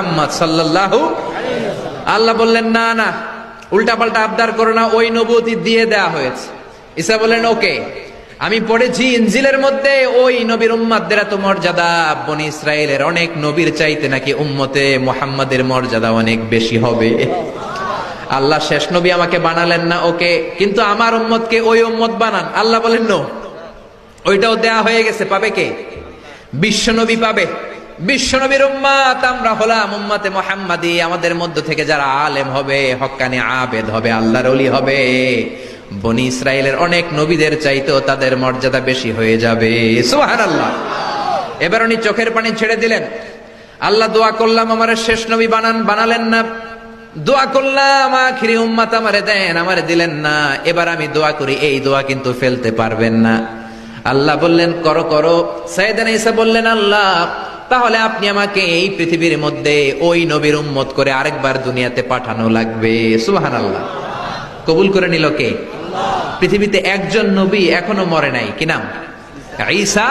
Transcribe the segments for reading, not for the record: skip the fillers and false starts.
মুহাম্মদ সাল্লাল্লাহু। আল্লাহ বললেন না না, উল্টা পাল্টা আবদার করো না, ওই নবুয়তি দিয়ে দেয়া হয়েছে। ঈসা বললেন ওকে, আমি পড়েছি ইনজিলের মধ্যে ওই নবীর উম্মতদের এত মর্যাদা, বনি ইসরায়েলের অনেক নবীর চাইতে নাকি উম্মতে মুহাম্মাদের মর্যাদা অনেক বেশি হবে। আল্লাহ শেষ নবী আমাকে বানালেন না ওকে, কিন্তু আমার উম্মতকে ওই উম্মত বানান। আল্লাহ বলেন নো, ওইটাও দেয়া হয়ে গেছে। পাবে কে? বিশ্বনবী পাবে। বিশ্বনবীর উম্মত আমরা হলাম উম্মতে মুহাম্মাদি। আমাদের মধ্য থেকে যারা আলেম হবে, হক্কানি আবেদ হবে, আল্লাহর ওলি হবে, বনি ইসরায়েলের অনেক নবীদের চাইতেও তাদের মর্যাদা বেশি হয়ে যাবে। সুবহানাল্লাহ। এবার উনি চোখের পানি ছেড়ে দিলেন। আল্লাহ দোয়া করলাম আমারে শেষ নবী বানান, বানালেন না। দোয়া করলাম আখিরি উম্মত আমারে দেন, আমারে দিলেন না। এবার আমি দোয়া করি, এই দোয়া কিন্তু ফেলতে পারবেন না। আল্লাহ বললেন করো করো। সাইয়েদনা ঈসা বললেন আল্লাহ তাহলে আপনি আমাকে এই পৃথিবীর মধ্যে ওই নবীর উম্মত করে আরেকবার দুনিয়াতে পাঠানো লাগবে। সুবহানাল্লাহ। কবুল করে নিল কে? পৃথিবীতে একজন নবী এখনো মরে নাই, কি নাম? ঈসা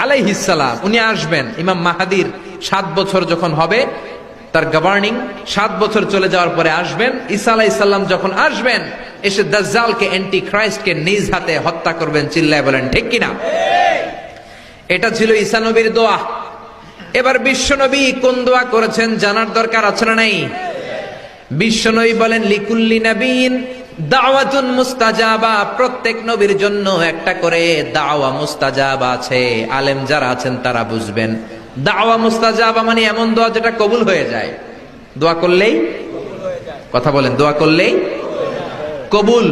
আলাইহিস সালাম। উনি আসবেন ইমাম মাহাদির 7 বছর যখন হবে, তার গভর্নিং 7 বছর চলে যাওয়ার পরে আসবেন। ঈসা আলাইহিস সালাম যখন আসবেন, এসে দাজ্জালকে, অ্যান্টি খ্রাইস্টকে নিজ হাতে হত্যা করবেন। চিল্লায় বলেন ঠিক কিনা? এটা ছিল ঈসা নবীর দোয়া। এবার বিশ্বনবী কোন দোয়া করেছেন জানার দরকার আছে না নাই? বিশ্বনবী বলেন লিকুল্লি নবীন দাওয়াতুন মুস্তাজাবা। প্রত্যেক নবীর জন্য একটা করে দাওয়া মুস্তাজাবা আছে। আলেম যারা আছেন তারা বুঝবেন, দাওয়া মুস্তাজাবা মানে এমন দোয়া যেটা কবুল হয়ে যায়। দোয়া করলেই, কথা বলেন, দোয়া করলেই কবুল।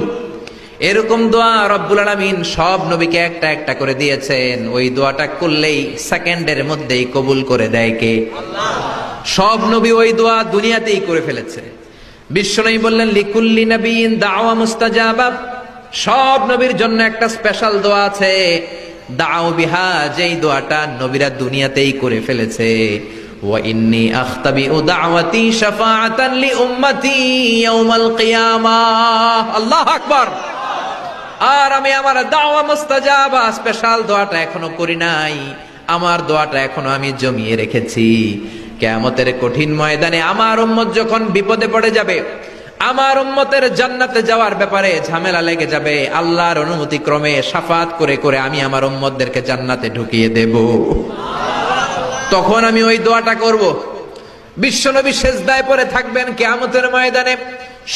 এরকম দোয়া রব্বুল আলামিন সব নবীকে একটা একটা করে দিয়েছেন। ওই দোয়াটা করলেই সেকেন্ডের মধ্যেই কবুল করে দেয় কে? আল্লাহ। সব নবী ওই দোয়া দুনিয়াতেই করে ফেলেছে। বিশ্বনবী বললেন লিকুল্লি নবীন দাওয়া মুস্তাজাবা। সব নবীর জন্য একটা স্পেশাল দোয়া আছে, দাও বিহা, যেই দোয়াটা নবীরা দুনিয়াতেই করে ফেলেছে। ওয়া ইন্নী আখতাবিউ দাওয়াতি শাফাআতান লি উম্মতি ইয়াউমাল কিয়ামাহ। আল্লাহু আকবার। আর আমি আমার দাওয়া মুস্তাজাবা স্পেশাল দোয়াটা এখনো করি নাই। আমার দোয়াটা এখনো আমি জমিয়ে রেখেছি। কিয়ামতের কঠিন ময়দানে আমার উম্মত যখন বিপদে পড়ে যাবে, আমার উম্মতের জান্নাতে যাওয়ার ব্যাপারে ঝামেলা লেগে যাবে, আল্লাহর অনুমতি ক্রমে শাফাত করে করে আমি আমার উম্মতদেরকে জান্নাতে ঢুকিয়ে দেব। তখন আমি ওই দোয়াটা করব। বিশ্বনবী সিজদায় পড়ে থাকবেন কিয়ামতের ময়দানে।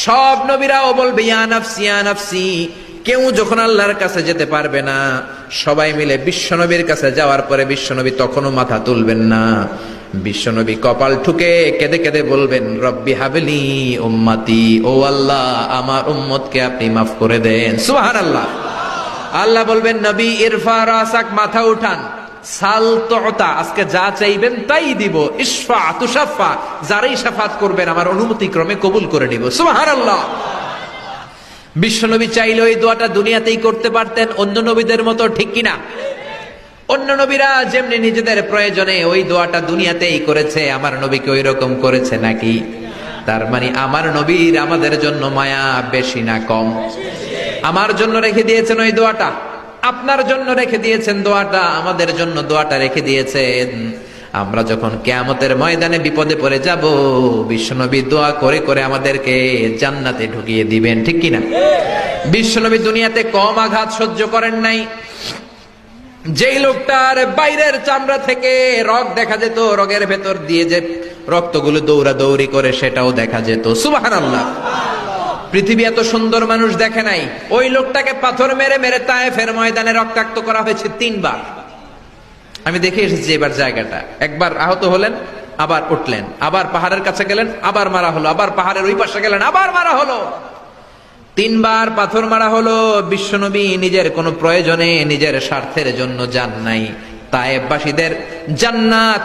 সব নবীরাও বলবে ইয়া নাফসি ইয়া নাফসি। কেউ যখন আল্লাহর কাছে যেতে পারবে না, সবাই মিলে বিশ্বনবীর কাছে যাওয়ার পরে বিশ্বনবী তখনও মাথা তুলবেন না। বিশ্বনবী কপাল ঠুকে কেঁদে কেঁদে বলবেন রব্বি হাবলি উম্মতি। ও আল্লাহ আমার উম্মতকে আপনি মাফ করে দেন। সুবহানাল্লাহ। আল্লাহ বলবেন নবী ইরফা রাসাক, মাথা উঠান। সাল তুতা, আজকে যা চাইবেন তাই দিব। ইশফা তুশাফা, যারাই শাফাত করবেন আমার অনুমতি ক্রমে কবুল করে নিব। সুবহানাল্লাহ। বিশ্বনবী চাইলে ওই দোয়াটা দুনিয়াতেই করতে পারতেন অন্য নবীদের মতো, ঠিক কিনা? অন্য নবীরা যেমনি নিজেদের প্রয়োজনে ওই দোয়াটা দুনিয়াতেই করেছে, আমার নবীকে ওই রকম করেছে নাকি? তার মানে আমার নবীর আমাদের জন্য মায়া বেশি না কম? আমার জন্য রেখে দিয়েছেন ওই দোয়াটা, আপনার জন্য রেখে দিয়েছেন দোয়াটা, আমাদের জন্য দোয়াটা রেখে দিয়েছেন। আমরা যখন কিয়ামতের ময়দানে বিপদে পড়ে যাব, বিশ্বনবী দোয়া করে করে আমাদেরকে জান্নাতে ঢুকিয়ে দিবেন, ঠিক কিনা? বিশ্বনবী দুনিয়াতে কম আঘাত সহ্য করেন নাই। যেই লোকটার বাইরের চামড়া থেকে রগ দেখা যেত, রগের ভেতর দিয়ে যে রক্তগুলো দৌড়াদৌড়ি করে সেটাও দেখা যেত। সুবহানাল্লাহ। পৃথিবী এত সুন্দর মানুষ দেখে নাই। ওই লোকটাকে পাথর মেরে মেরে তায়েফের ময়দানে রক্তাক্ত করা হয়েছে 3 বার। আমি দেখে এসেছি এবার জায়গাটা। একবার আহত হলেন, আবার উঠলেন, আবার পাহাড়ের কাছে গেলেন, আবার মারা হলো, আবার পাহাড়ের ওই পাশে গেলেন, আবার মারা হলো। 3 বার পাথর মারা হলো। বিশ্বনবী নিজের কোনো প্রয়োজনে, নিজের স্বার্থের জন্য যান নাই। তায়েফবাসীদের জান্নাত